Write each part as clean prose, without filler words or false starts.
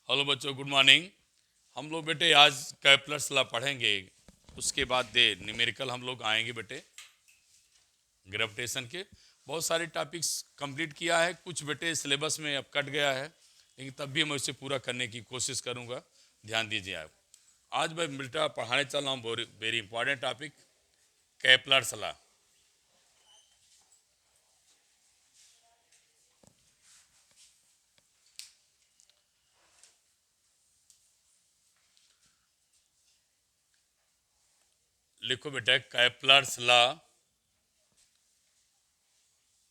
Hello बच्चों, good morning. हम लोग बेटे आज कैप्लर्स लॉ पढ़ेंगे। उसके बाद दे न्यूमेरिकल हम लोग आएंगे बेटे ग्रेविटेशन के। बहुत सारे टॉपिक्स कंप्लीट किया है, कुछ बेटे सिलेबस में अब कट गया है, लेकिन तब भी मैं उसे पूरा करने की कोशिश करूंगा। ध्यान दीजिए आप। आज मैं बेटा पढ़ाने चल रहा हूँ very important topic, Kepler's law. लिखो बेटा, Kepler's law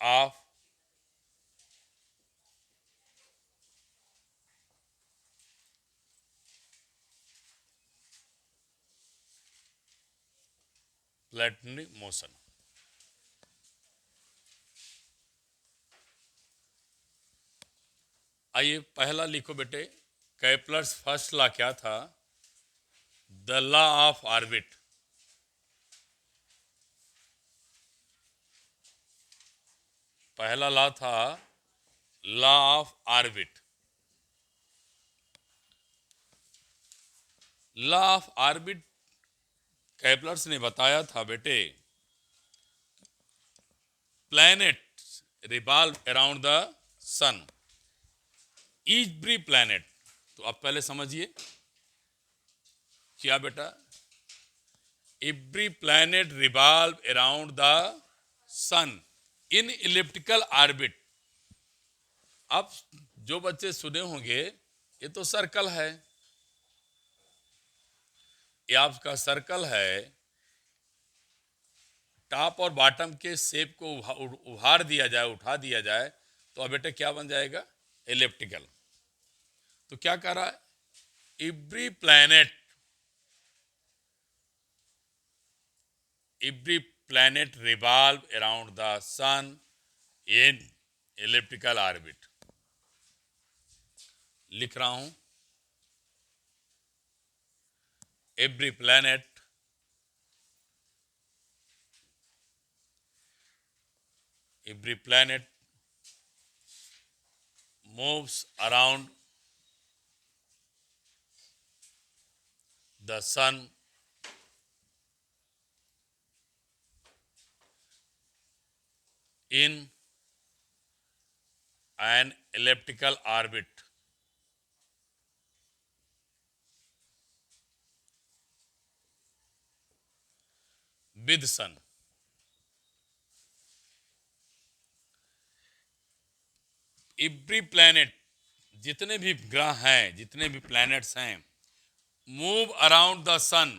of planetary motion. आइए पहला लिखो बेटे, कैप्लर्स फर्स्ट लॉ क्या था? The law of orbit. पहला लॉ था law of orbit. Law of orbit Kepler's ने बताया था बेटे, planet revolve around the sun. Every planet, तो आप पहले समझिए क्या बेटा, every planet revolve around the sun in elliptical orbit. आप जो बच्चे सुने होंगे, ये तो सर्कल है, ये आपका सर्कल है। टॉप और बॉटम के शेप को उभार दिया जाए, उठा दिया जाए, तो अब बेटे क्या बन जाएगा? एलिप्टिकल। तो क्या कह रहा है? Every planet revolve around the sun in elliptical orbit. लिख रहा हूं, every planet moves around the sun in an elliptical orbit with sun। Every planet, जितने भी ग्रह हैं, जितने भी प्लैनेट्स हैं, move around the sun,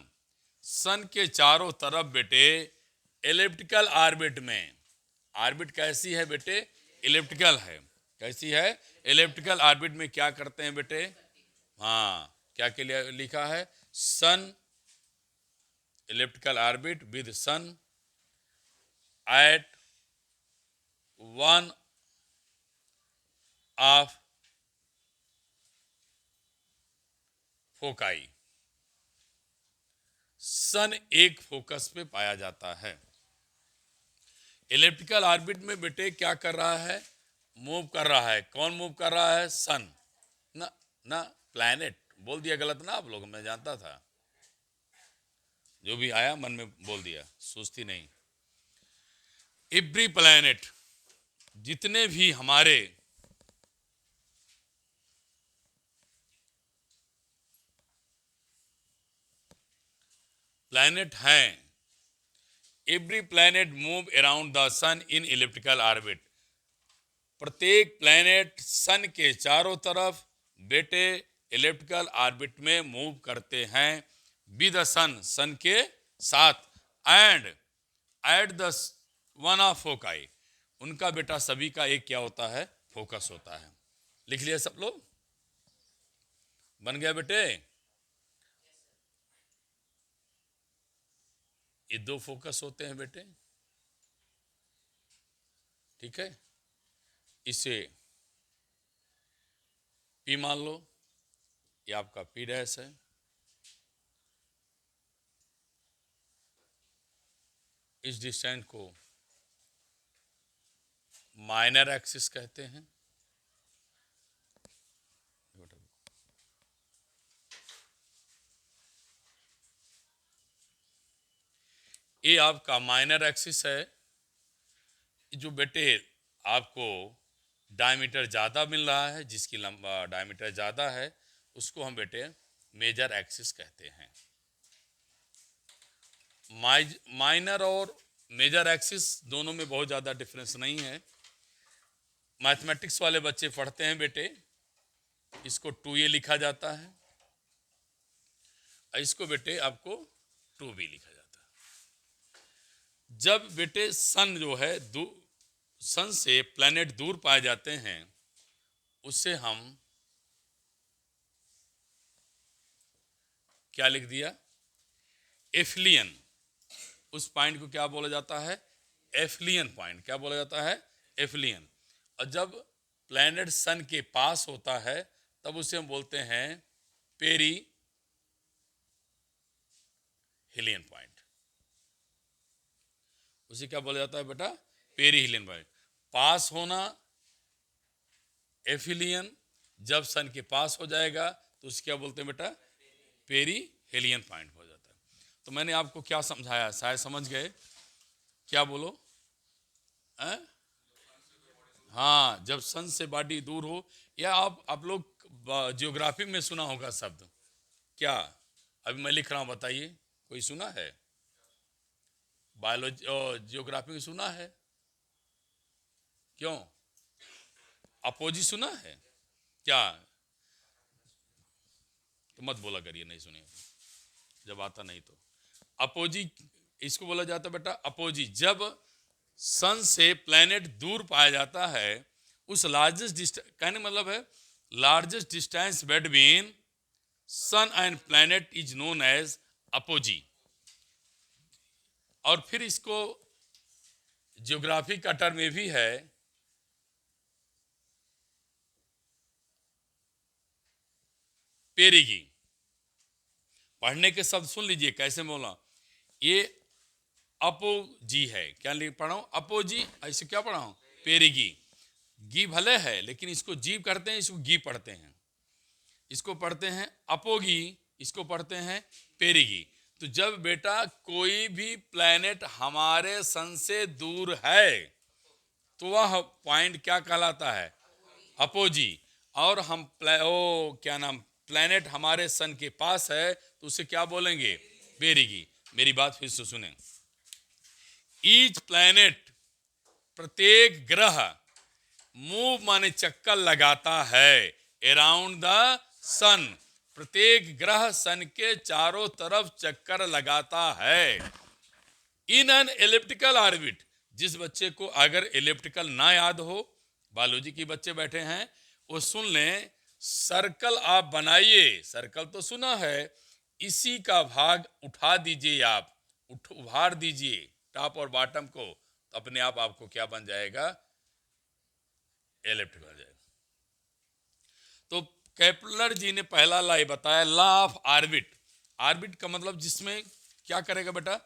sun के चारों तरफ बेटे एलिप्टिकल ऑर्बिट में। ऑर्बिट कैसी है बेटे? एलिप्टिकल है। कैसी है? एलिप्टिकल ऑर्बिट में क्या करते हैं बेटे? हाँ, क्या के लिए लिखा है? सन, elliptical orbit with sun at one of foci। सन एक फोकस पे पाया जाता है। इलेप्टिकल ऑर्बिट में बेटे क्या कर रहा है? मूव कर रहा है। कौन मूव कर रहा है? सन ना, ना प्लैनेट। बोल दिया गलत ना आप लोग, मैं जानता था, जो भी आया मन में बोल दिया, सोचती नहीं। एवरी प्लैनेट, जितने भी हमारे प्लैनेट हैं, every planet move around the sun in elliptical orbit. प्रत्येक प्लैनेट सन के चारों तरफ बेटे इलिप्टिकल ऑर्बिट में मूव करते हैं। विद सन, सन के साथ। And at the one of foci, उनका बेटा सभी का एक क्या होता है? फोकस होता है। लिख लिया सब लोग? बन गया बेटे? ये दो फोकस होते हैं बेटे, ठीक है। इसे पी मान लो, ये आपका पी डैश है। इस डिस्टेंस को माइनर एक्सिस कहते हैं। ये आपका माइनर एक्सिस है। जो बेटे आपको डायमीटर ज़्यादा मिल रहा है, जिसकी लंबा डायमीटर ज़्यादा है, उसको हम बेटे मेजर एक्सिस कहते हैं। माइनर और मेजर एक्सिस दोनों में बहुत ज़्यादा डिफरेंस नहीं है। मैथमेटिक्स वाले बच्चे पढ़ते हैं बेटे, इसको 2a लिखा जाता है, इसको बेटे आपको 2b लिखा जाता है। जब बेटे सन जो है सन से प्लैनेट दूर पाए जाते हैं, उससे हम क्या लिख दिया, एफिलियन। उस पॉइंट को क्या बोला जाता है, एफिलियन पॉइंट। क्या बोला जाता है, एफिलियन। और जब प्लैनेट सन के पास होता है तब उसे हम बोलते हैं पेरी हिलियन पॉइंट। उसे क्या बोला जाता है बेटा, पेरी हिलियन पॉइंट। पास होना एफिलियन, जब सन के पास हो जाएगा तो उसे क्या बोलते हैं बेटा, पेरी हेलियन पॉइंट हो जाता है। तो मैंने आपको क्या समझाया, शायद समझ गए। क्या बोलो, हाँ, जब सन से बॉडी दूर हो, या आप लोग जियोग्राफी में सुना होगा शब्द, क्या अभी मैं लिख रहा हूं, बताइए, कोई सुना है? बायोलॉजी जियोग्राफी में सुना है? क्यों, अपोजी सुना है क्या? तो मत बोला करिए नहीं सुने, जब आता नहीं तो। अपोजी इसको बोला जाता है बेटा, अपोजी। जब सन से प्लैनेट दूर पाया जाता है, उस लार्जेस्ट डिस्टेंस, कहने मतलब है largest distance between sun and planet is known as apogee. और फिर इसको ज्योग्राफी का टर्म में भी है, पेरिगी। पढ़ने के शब्द सुन लीजिए कैसे बोला, ये अपोजी है। क्या पढ़ा हूं, अपोजी। ऐसे क्या पढ़ा हूं, पेरिगी। गी भले है, लेकिन इसको जीव करते हैं, इसको गी पढ़ते हैं। इसको पढ़ते हैं अपोगी, इसको पढ़ते हैं पेरिगी। तो जब बेटा कोई भी प्लैनेट हमारे सन से दूर है तो वह पॉइंट क्या कहलाता है, अपोजी। और हम क्या नाम, प्लैनेट हमारे सन के पास है तो उसे क्या बोलेंगे, पेरिगी। मेरी बात फिर से सुने, ईच प्लैनेट, प्रत्येक ग्रह, मूव माने चक्कर लगाता है अराउंड द सन। प्रत्येक ग्रह सन के चारों तरफ चक्कर लगाता है इन एन एलिप्टिकल ऑर्बिट। जिस बच्चे को अगर एलिप्टिकल ना याद हो, बायोलॉजी के बच्चे बैठे हैं, वो सुन लें। सर्कल आप बनाइए, सर्कल तो सुना है, इसी का भाग उठा दीजिए, आप उभार दीजिए टॉप और बॉटम को, तो अपने आप आपको क्या बन जाएगा, एलिप्टिकल हो जाएगा। तो केपलर जी ने पहला लॉ बताया, लॉ ऑफ ऑर्बिट। ऑर्बिट का मतलब जिसमें क्या करेगा बेटा,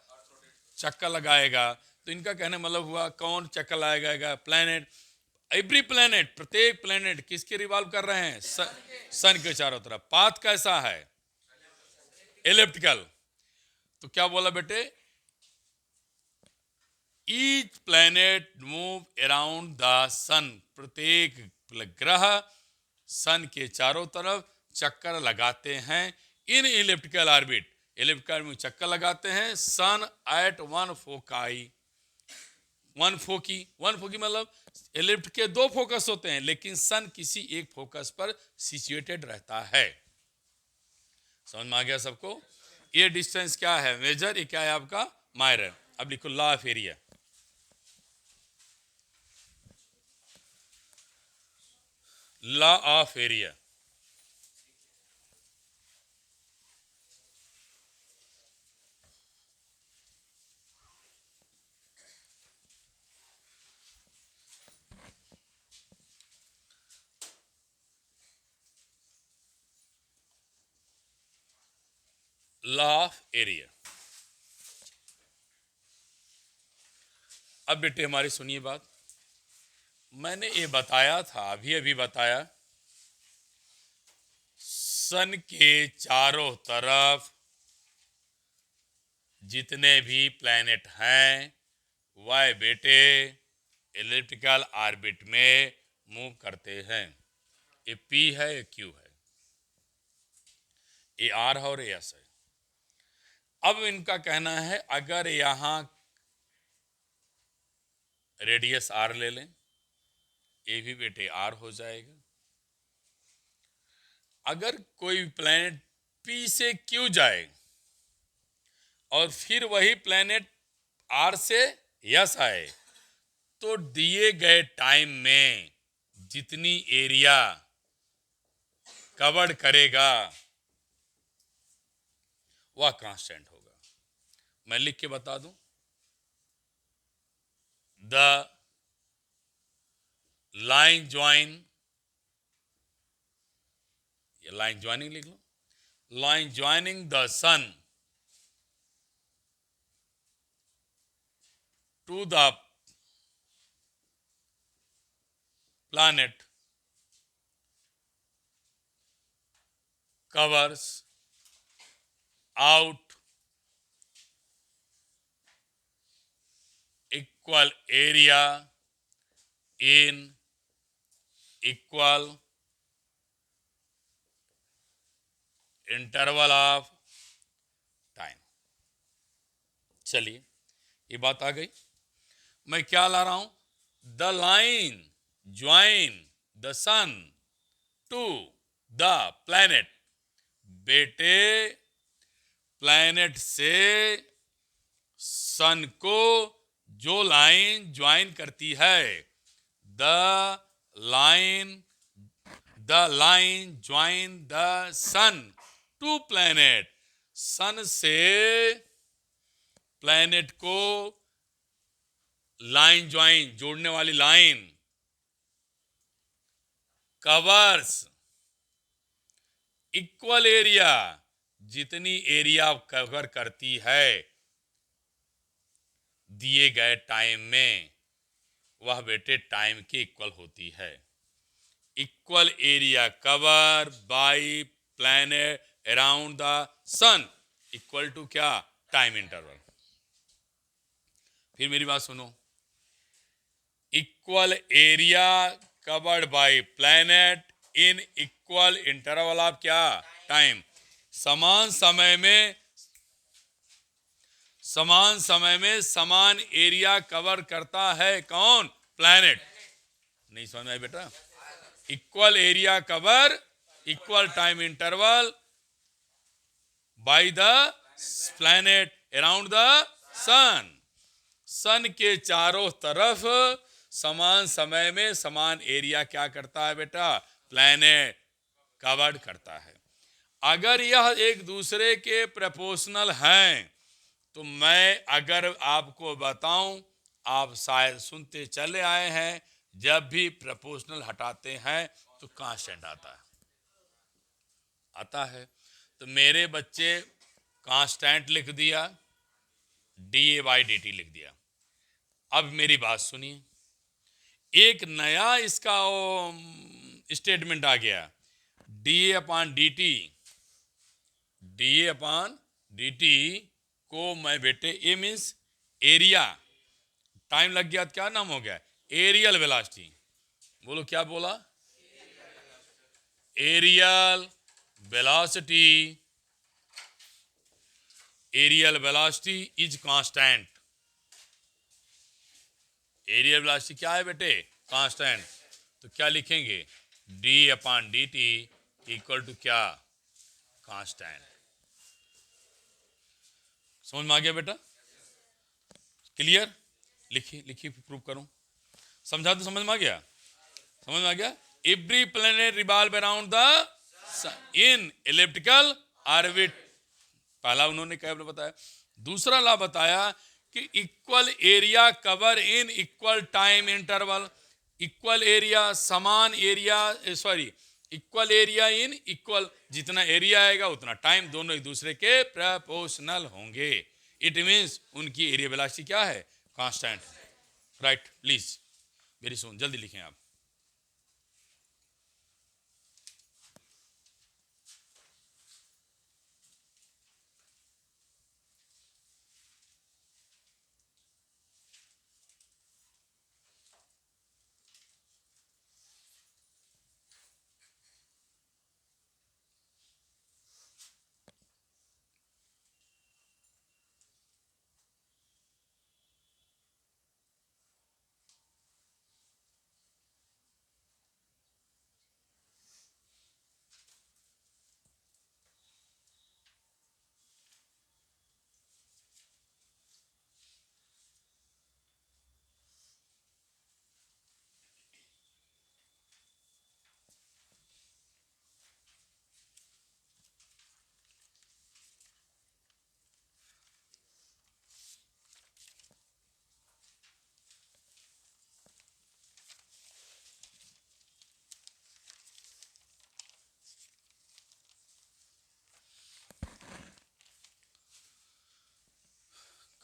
चक्कर लगाएगा। तो इनका कहने मतलब हुआ, कौन चक्कर लगाएगा, प्लैनेट। एवरी प्लैनेट, प्रत्येक प्लैनेट किसके रिवॉल्व कर रहे हैं, सन के चारों तरफ। पाथ कैसा है, एलिप्टिकल। तो क्या बोला बेटे, each planet move around the sun. प्रत्येक ग्रह सन के चारों तरफ चक्कर लगाते हैं इन इलिप्टिकल ऑर्बिट। इलिप्टिकल में चक्कर लगाते हैं, सन एट वन फोकाई। वन फोकी मतलब इलिप्ट के दो फोकस होते हैं, लेकिन सन किसी एक फोकस पर सिचुएटेड रहता है। समझ में आ गया सबको? ये डिस्टेंस क्या है, मेजर, ये क्या है आपका, माइनर। अब लिखो law of area. Law of area, law of area. अब बेटे हमारी सुनिए बात, मैंने ये बताया था, अभी अभी बताया, सन के चारों तरफ जितने भी प्लैनेट हैं वह बेटे इलिप्टिकल ऑर्बिट में मूव करते हैं। ये पी है, ये क्यू है, ये आर है और ये एस है। अब इनका कहना है अगर यहां रेडियस आर ले लें, ये भी बेटे आर हो जाएगा। अगर कोई प्लैनेट पी से क्यू जाए और फिर वही प्लैनेट आर से यस आए, तो दिए गए टाइम में जितनी एरिया कवर करेगा वह कांस्टेंट होगा। मैं लिख के बता दूं, द लाइन ज्वाइन, ये लाइन ज्वाइनिंग लिख लो, line joining the sun to the planet covers out equal area in equal interval of time। चलिए, ये बात आ गई। मैं क्या ला रहा हूं, the line join the sun to the planet. बेटे प्लैनेट से सन को जो लाइन ज्वाइन करती है, the line join the sun to planet, sun से प्लैनेट को लाइन ज्वाइन जोड़ने वाली लाइन कवर्स इक्वल एरिया, जितनी एरिया कवर करती है दिए गए टाइम में, वह बेटे टाइम के इक्वल होती है। Equal area cover by planet around the sun equal to क्या, टाइम इंटरवल। फिर मेरी बात सुनो, equal area covered by planet in equal interval of क्या, टाइम। समान समय में समान एरिया कवर करता है कौन, प्लैनेट। नहीं समझ में आई बेटा, equal area cover equal time interval by the planet around the sun. Sun के चारों तरफ समान समय में समान एरिया क्या करता है बेटा, प्लैनेट कवर्ड करता है। अगर यह एक दूसरे के प्रोपोर्शनल हैं, तो मैं अगर आपको बताऊं, आप शायद सुनते चले आए हैं, जब भी प्रोपोर्शनल हटाते हैं तो कांस्टेंट आता है। तो मेरे बच्चे कांस्टेंट लिख दिया, da/dt लिख दिया। अब मेरी बात सुनिए, एक नया इसका स्टेटमेंट आ गया, da/dt को मैं बेटे, ए मीन्स एरिया, टाइम लग गया तो क्या नाम हो गया, एरियल वेलोसिटी। बोलो क्या बोला, areal velocity, areal velocity is constant. Areal velocity क्या है बेटे, कांस्टेंट। तो क्या लिखेंगे, d/dt इक्वल टू क्या, कांस्टेंट। समझ में आ गया बेटा, क्लियर। लिखिए प्रूव करूं, समझा तो समझ में आ गया। Every planet revolve around the in elliptical orbit, पहला उन्होंने क्या बताया। दूसरा ला बताया कि equal area cover in equal time interval. Equal area, समान एरिया, इक्वल एरिया इन इक्वल, जितना एरिया आएगा उतना टाइम, दोनों एक दूसरे के प्रोपोर्शनल होंगे। इट मीन्स उनकी एरिया वेलोसिटी क्या है, constant. Right, please very soon, जल्दी लिखें आप।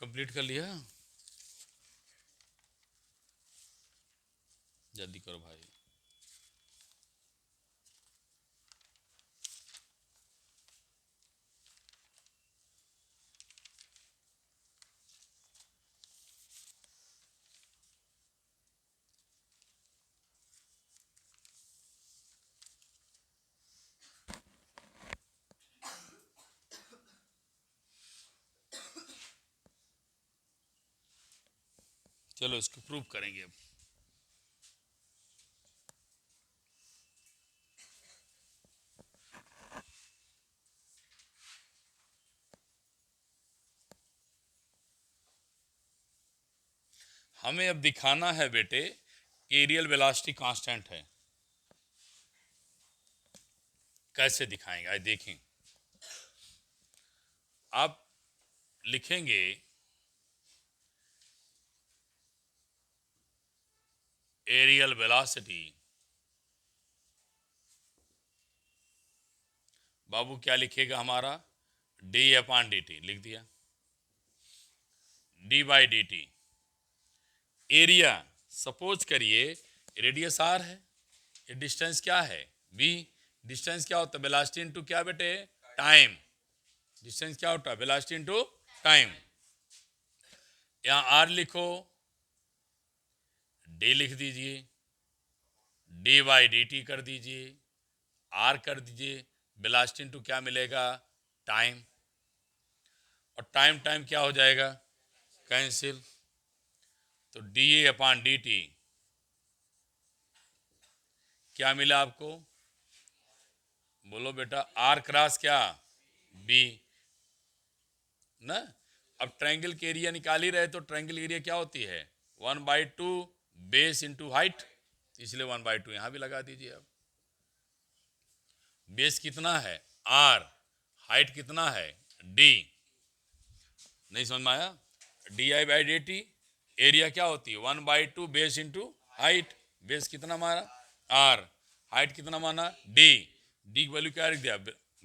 कंप्लीट कर लिया? जल्दी करो भाई। चलो इसको प्रूव करेंगे अब। हमें अब दिखाना है बेटे कि एरियल वेलोसिटी कांस्टेंट है। कैसे दिखाएंगे आज देखें। आप लिखेंगे एरियल वेलोसिटी, बाबू क्या लिखेगा हमारा, डी अपॉन डी टी लिख दिया, D by D T. Area suppose करिए रेडियस आर है, ये डिस्टेंस क्या है बी। डिस्टेंस क्या होता है, वेलोसिटी इनटू क्या बेटे, टाइम। डिस्टेंस क्या होता है, वेलोसिटी इनटू टाइम। यहां आर लिखो, डी लिख दीजिए, डी बाई डी टी कर दीजिए, आर कर दीजिए, वेलोसिटी इनटू क्या मिलेगा, टाइम। और टाइम टाइम क्या हो जाएगा, कैंसिल। तो D A upon D T क्या मिला आपको, बोलो बेटा, आर क्रॉस क्या, बी ना। अब ट्रायंगल के एरिया निकाल ही रहे तो ट्रायंगल एरिया क्या होती है, 1/2 बेस इंटू हाइट, इसलिए 1/2 यहां भी लगा दीजिए। अब बेस कितना है आर, हाइट कितना है डी, नहीं समझ में आया। D I by D T, area क्या होती है 1/2 बेस इंटू हाइट, बेस कितना मारा आर, हाइट कितना माना डी, डी की वैल्यू क्या रख दिया,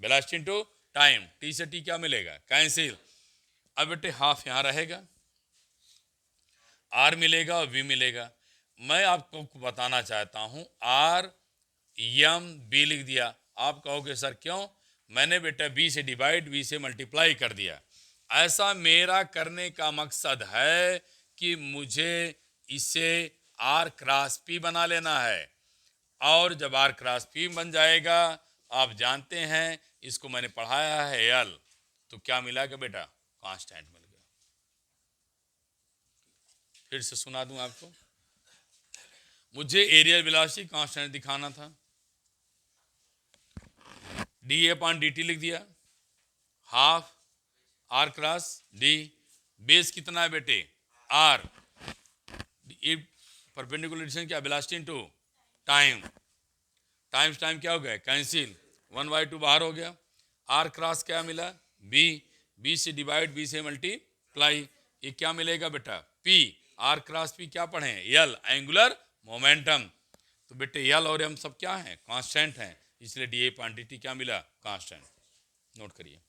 वेलोसिटी इंटू टाइम, टी से टी क्या मिलेगा, कैंसिल। अब बेटे हाफ यहां रहेगा, आर मिलेगा और वी मिलेगा। मैं आपको बताना चाहता हूं आर एम बी लिख दिया। आप कहोगे सर क्यों, मैंने बेटा बी से डिवाइड बी से मल्टीप्लाई कर दिया। ऐसा मेरा करने का मकसद है कि मुझे इसे आर क्रॉस पी बना लेना है। और जब आर क्रॉस पी बन जाएगा, आप जानते हैं इसको मैंने पढ़ाया है एल, तो क्या मिला कि बेटा कांस्टेंट मिल गया। फिर से सुना दूं आपको, मुझे एरियल वेलोसिटी कांस्टेंट दिखाना था, डी अपॉन डी टी लिख दिया, half r cross d, base कितना है बेटे आर, ये परपेंडिकुलर डिस्टेंस क्या, velocity into time, times time क्या हो गया कैंसिल, 1/2 बाहर हो गया। आर क्रॉस क्या मिला बी, बी से डिवाइड बी से मल्टीप्लाई, ये क्या मिलेगा बेटा पी, आर क्रॉस पी क्या पढ़े यल, एंगुलर मोमेंटम। तो बेटे यल और एम सब क्या है कांस्टेंट हैं, इसलिए D A point D T क्या मिला कांस्टेंट। नोट करिए।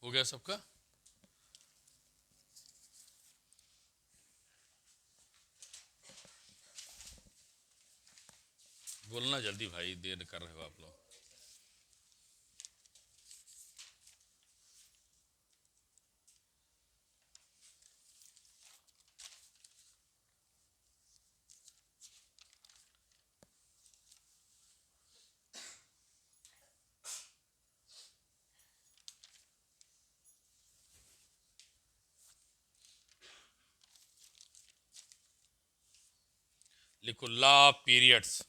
हो गया सबका, बोलना जल्दी भाई, देर कर रहे हो आप लोग। लिखो लॉ ऑफ पीरियड्स,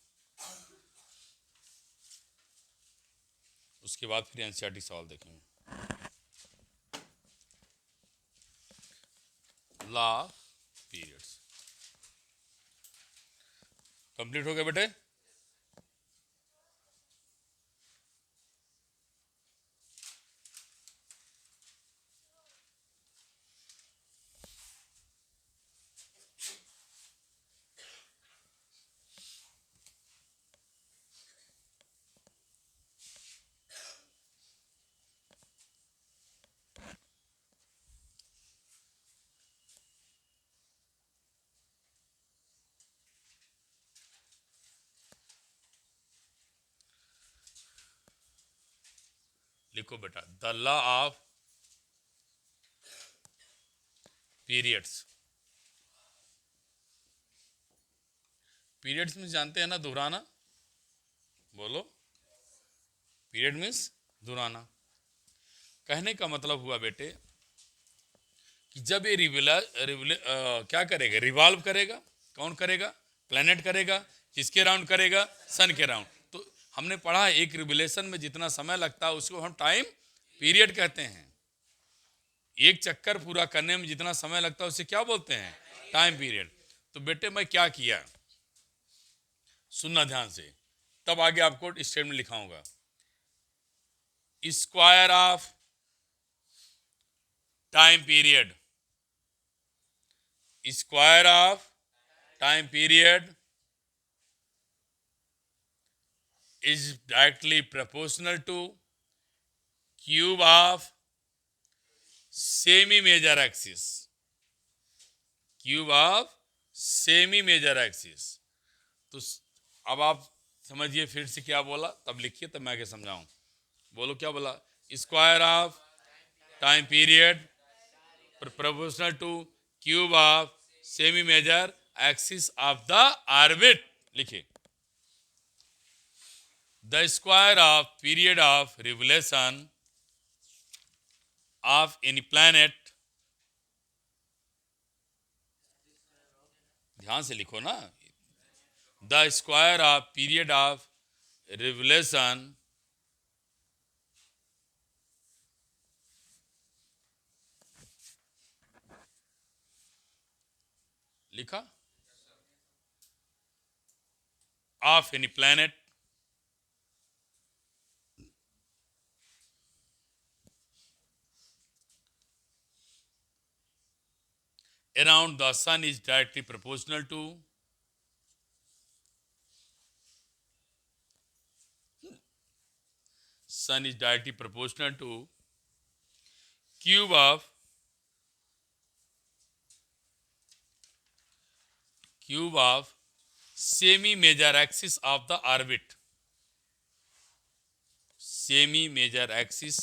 उसके बाद फिर एनसीईआरटी सवाल देखेंगे। लॉ ऑफ पीरियड्स कंप्लीट हो गया बेटे। लिखो बेटा the law of periods. Periods में जानते हैं ना, दोहराना। बोलो, पीरियड मीन्स दोहराना। कहने का मतलब हुआ बेटे कि जब ये क्या करेगा, रिवॉल्व करेगा। कौन करेगा? प्लैनेट करेगा। किसके राउंड करेगा? सन के राउंड। तो हमने पढ़ा है एक रिवोल्यूशन में जितना समय लगता है उसको हम टाइम पीरियड कहते हैं। एक चक्कर पूरा करने में जितना समय लगता है उसे क्या बोलते हैं? Time period. तो बेटे मैं क्या किया, सुनना ध्यान से, तब आगे आपको स्टेटमेंट लिखाऊंगा। Square of time period, square of time period is directly proportional to cube of semi major axis, cube of semi major axis। तो अब आप समझिए फिर से क्या बोला, तब लिखिए तब मैं आगे समझाऊं। बोलो क्या बोला? Square of time period proportional to cube of semi major axis of the orbit. लिखिए the square of period of revolution of any planet, ध्यान से लिखो ना, the square of period of revolution लिखा of any planet around the sun is directly proportional to sun is directly proportional to cube of semi major axis of the orbit, semi major axis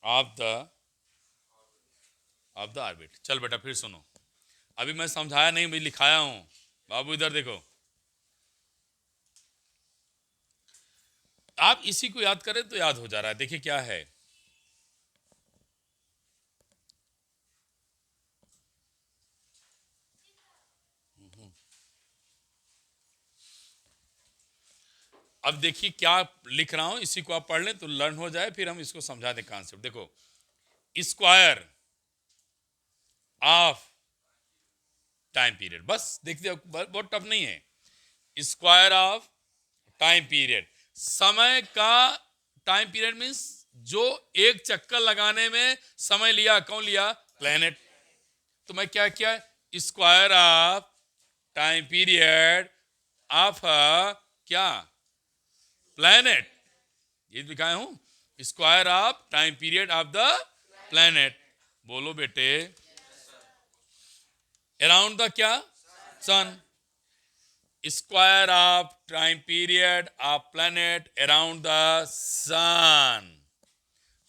of the orbit. चल बेटा फिर सुनो, अभी मैं समझाया नहीं, मैं लिखाया हूं। बाबू इधर देखो, आप इसी को याद करें तो याद हो जा रहा है। देखिए क्या है, अब देखिए क्या लिख रहा हूं, इसी को आप पढ़ लें तो लर्न हो जाए, फिर हम इसको समझा दें कॉन्सेप्ट। देखो स्क्वायर ऑफ टाइम पीरियड, बस देखिए बहुत टफ नहीं है। स्क्वायर ऑफ टाइम पीरियड, समय का टाइम पीरियड मीन्स जो एक चक्कर लगाने में समय लिया। कौन लिया? प्लेनेट। तो मैं क्या किया, square of time period of क्या? प्लेनेट। ये दिखाया हूं, square of time period of the planet. बोलो बेटे, अराउंड द क्या? Sun. Square of time period of planet around the sun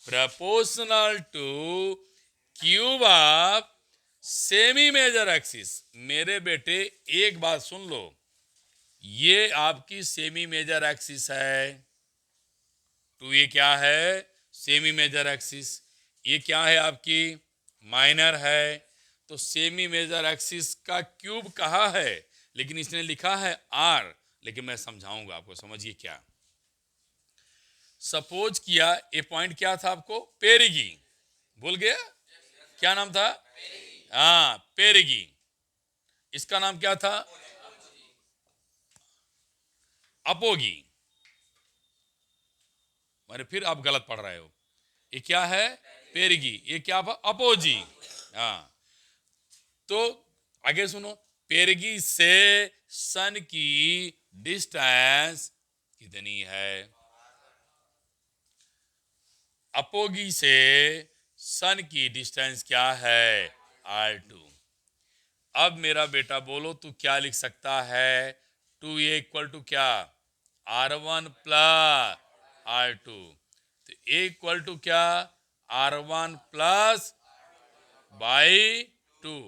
proportional to cube of semi major axis. मेरे बेटे एक बात सुन लो, ये आपकी सेमी मेजर एक्सिस है। तो ये क्या है? Semi major axis. ये क्या है आपकी माइनर है, तो सेमी मेजर एक्सिस का क्यूब कहा है, लेकिन इसने लिखा है आर, लेकिन मैं समझाऊंगा आपको, समझिए क्या। सपोज किया ये पॉइंट क्या था आपको, पेरिगी, भूल गया क्या नाम था, हाँ पेरिगी। इसका नाम क्या था, अपोगी। अरे फिर आप गलत पढ़ रहे हो, ये क्या है पेरिगी, ये क्या अपोजी। हाँ तो आगे सुनो, पेरिगी से सन की डिस्टेंस कितनी है, अपोगी से सन की डिस्टेंस क्या है R2। अब मेरा बेटा बोलो तू क्या लिख सकता है, 2a इक्वल टू क्या R1 प्लस R2, तो a इक्वल टू क्या R1 प्लस बाई 2।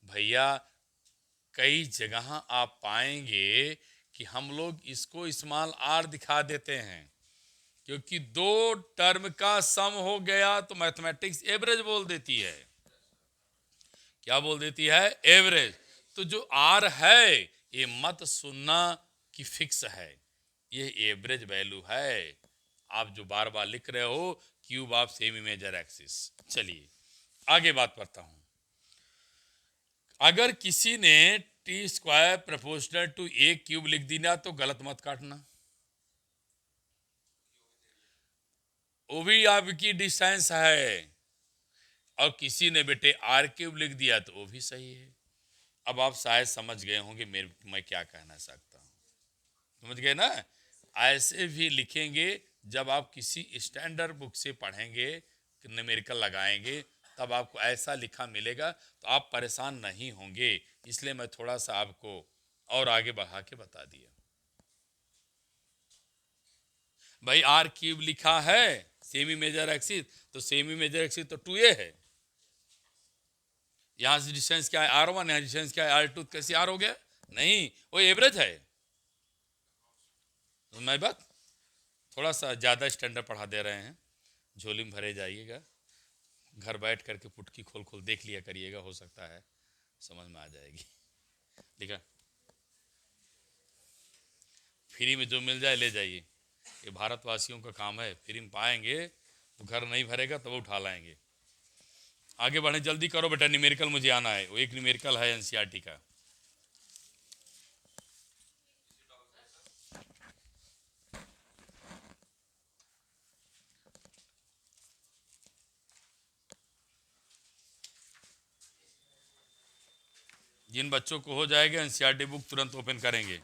भैया कई जगह आप पाएंगे कि हम लोग इसको स्मॉल r दिखा देते हैं, क्योंकि दो टर्म का सम हो गया तो मैथमेटिक्स एवरेज बोल देती है। क्या बोल देती है, एवरेज। तो जो आर है ये मत सुनना कि फिक्स है, ये एवरेज वैल्यू है। आप जो बार बार लिख रहे हो cube of semi major axis. चलिए आगे बात करता हूं। अगर किसी ने t square proportional to a cube लिख दिया तो गलत मत काटना, वो भी आपकी डिस्टेंस है। और किसी ने बेटे आर क्यूब लिख दिया तो वो भी सही है। अब आप शायद समझ गए होंगे मैं क्या कहना चाहता हूँ, समझ गए ना। ऐसे भी लिखेंगे, जब आप किसी स्टैंडर्ड बुक से पढ़ेंगे, न्यूमेरिकल लगाएंगे, तब आपको ऐसा लिखा मिलेगा, तो आप परेशान नहीं होंगे। इसलिए मैं थोड़ा सा आपको और आगे बढ़ा के बता दिया। भाई आर क्यूब लिखा है सेमी मेजर एक्सिस, तो सेमी मेजर एक्सिस तो 2a है। यहां से डिस्टेंस क्या है R1, यहां डिस्टेंस क्या है R2, कैसे R हो गया, नहीं वो एवरेज है। तो मैं बात थोड़ा सा ज़्यादा स्टैंडर्ड पढ़ा दे रहे हैं, झोली में भरे जाइएगा, घर बैठ करके पुटकी खोल खोल देख लिया करिएगा, हो सकता है समझ में आ जाएगी। ठीक है, फ्री में जो मिल जाए ले जाइए, ये भारतवासियों का काम है, फ्री में पाएंगे तो घर नहीं भरेगा तो वो उठा लाएंगे। आगे बढ़े, जल्दी करो बेटा, न्यूमेरिकल मुझे आना है। वो एक न्यूमेरिकल है एनसीईआरटी का। जिन बच्चों को हो जाएगा एनसीईआरटी बुक तुरंत ओपन करेंगे।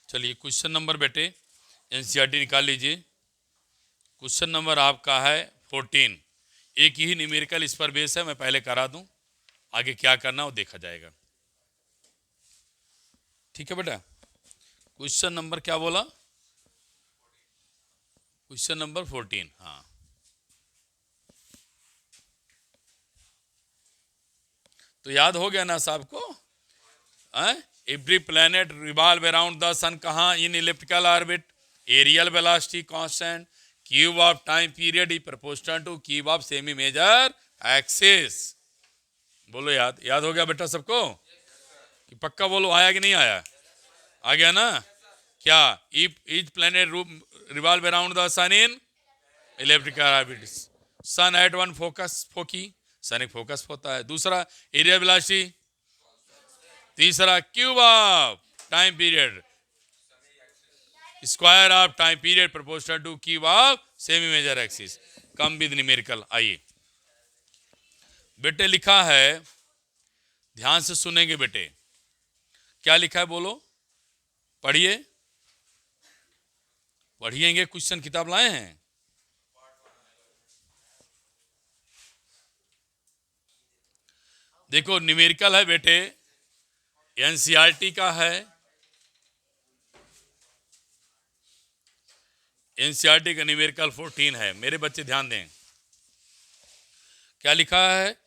चलिए क्वेश्चन नंबर बेटे एनसीईआरटी निकाल लीजिए। क्वेश्चन नंबर आपका है 14। एक ही न्यूमेरिकल इस पर बेस है, मैं पहले करा दूं, आगे क्या करना वो देखा जाएगा। ठीक है बेटा, क्वेश्चन नंबर क्या बोला, क्वेश्चन नंबर 14। हाँ तो याद हो गया ना साहब को। Every planet revolve around the sun कहाँ, in elliptical orbit, areal velocity constant, cube of time period is proportional to cube of semi major axis. बोलो याद, याद हो गया बेटा सबको कि पक्का बोलो, आया कि नहीं आया, आ गया ना। क्या, if is planet revolve around the sun in elliptical orbit, sun at one focus foci, sun एक फोकस होता है। दूसरा एरियल वेलोसिटी, तीसरा cube of time period, square of time period proportional to cube of semi major axis. Come with numerical. आइए बेटे लिखा है ध्यान से सुनेंगे बेटे। क्या लिखा है बोलो, पढ़िए, पढ़िएंगे। क्वेश्चन किताब लाए हैं? देखो न्यूमेरिकल है बेटे, एनसीईआरटी का है, एनसीईआरटी का न्यूमेरिकल 14 है। मेरे बच्चे ध्यान दें, क्या लिखा है?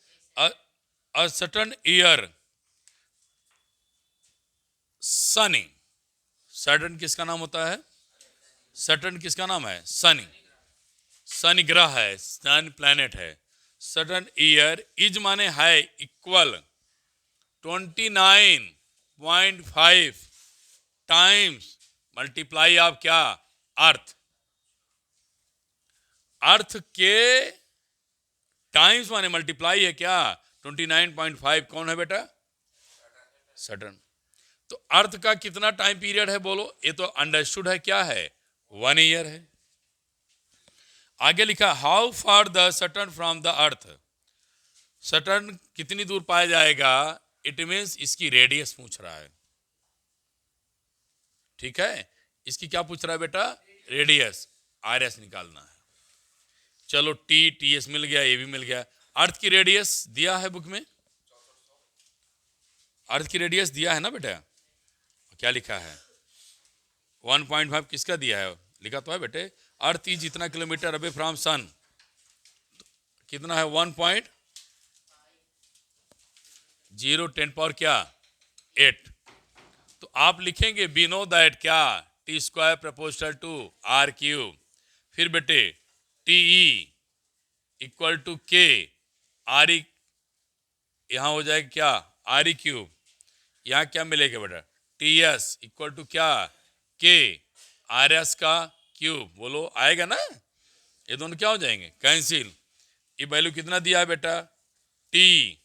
A certain year Sunny, Saturn किसका नाम होता है? सैटर्न किसका नाम है? सनी, शनि ग्रह है, सन प्लैनेट है। सर्टेन ईयर इज माने है इक्वल 29.5 टाइम्स मल्टीप्लाई ऑफ क्या? अर्थ। अर्थ के टाइम्स माने मल्टीप्लाई है क्या? 29.5। कौन है बेटा? सैटर्न। तो अर्थ का कितना टाइम पीरियड है बोलो? ये तो अंडरस्टूड है, क्या है? 1 ईयर है। आगे लिखा how far the Saturn from the earth. Saturn कितनी दूर पाया जाएगा? इट मीन्स इसकी रेडियस पूछ रहा है, ठीक है। इसकी क्या पूछ रहा है बेटा? रेडियस, आरएस निकालना है। चलो टीएस मिल गया, ये भी मिल गया। अर्थ की रेडियस दिया है बुक में, अर्थ की रेडियस दिया है ना बेटा? क्या लिखा है? 1.5 किसका दिया है? लिखा तो है बेटे, अर्थ इज जितना किलोमीटर अबे फ्रॉम सन, कितना है? 1.0 10 क्या? 8। तो आप लिखेंगे वी नो दैट क्या? T square proportional to r cube. फिर बेटे t e equal to k r e, यहां हो जाएगा क्या? R e cube. यहां क्या मिलेगा बेटा? टी एस इक्वल टू क्या? के आर एस का क्यूब। बोलो आएगा ना? ये दोनों क्या हो जाएंगे? कैंसिल। ये वैल्यू कितना दिया है बेटा? टी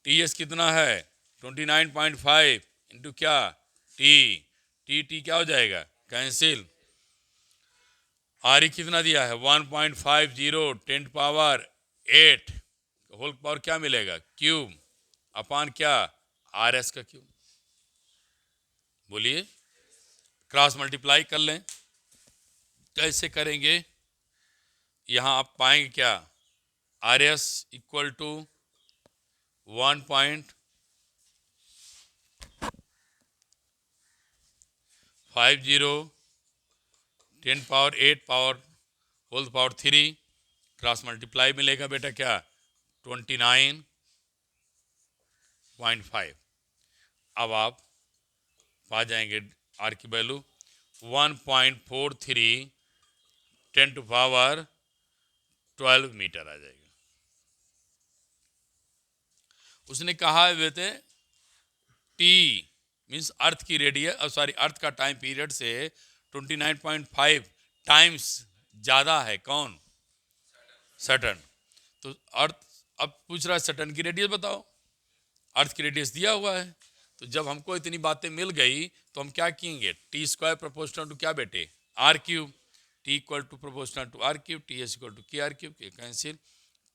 एस कितना है? 29.5 इंटू क्या? टी क्या हो जाएगा? कैंसिल। आर ई कितना दिया है? 1.50 10 पावर 8 होल पावर क्या मिलेगा? क्यूब अपान क्या? आर एस का क्यूब। बोलिए, क्रॉस मल्टीप्लाई कर लें, कैसे करेंगे? यहां आप पाएंगे क्या? R s equal to 1.50 10 power 8 power whole power 3 cross multiply मिलेगा बेटा क्या? 29.5। अब आप पा जाएंगे आर की वैल्यू 1.43 10 टू पावर 12 मीटर आ जाएगा। उसने कहा है बेटे टी मीन्स अर्थ की रेडियस, सॉरी अर्थ का टाइम पीरियड से 29.5 टाइम्स ज़्यादा है। कौन? सैटर्न। तो अर्थ अब पूछ रहा है सैटर्न की रेडियस बताओ। अर्थ की रेडियस दिया हुआ है, तो जब हमको इतनी बातें मिल गई तो हम क्या किएंगे? टी स्क्वायर प्रोपोर्शनल टू क्या बेटे? R cube. T equal to proportional to r cube, t s equal to k r cube, k cancel.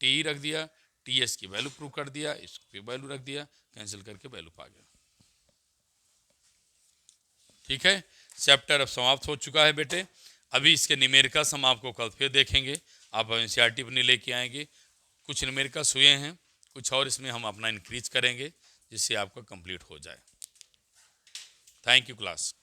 T रख दिया, टी एस की वैल्यू प्रूव कर दिया, इसकी वैल्यू रख दिया, कैंसिल करके वैल्यू पा गया। ठीक है, चैप्टर अब समाप्त हो चुका है बेटे। अभी इसके न्यूमेरिकल्स हम आपको कल फिर देखेंगे। आप एनसीईआरटी अपनी लेके आएंगे। कुछ न्यूमेरिकल्स हुए हैं, कुछ और इसमें हम अपना इंक्रीज करेंगे जिससे आपका कंप्लीट हो जाए। Thank you class.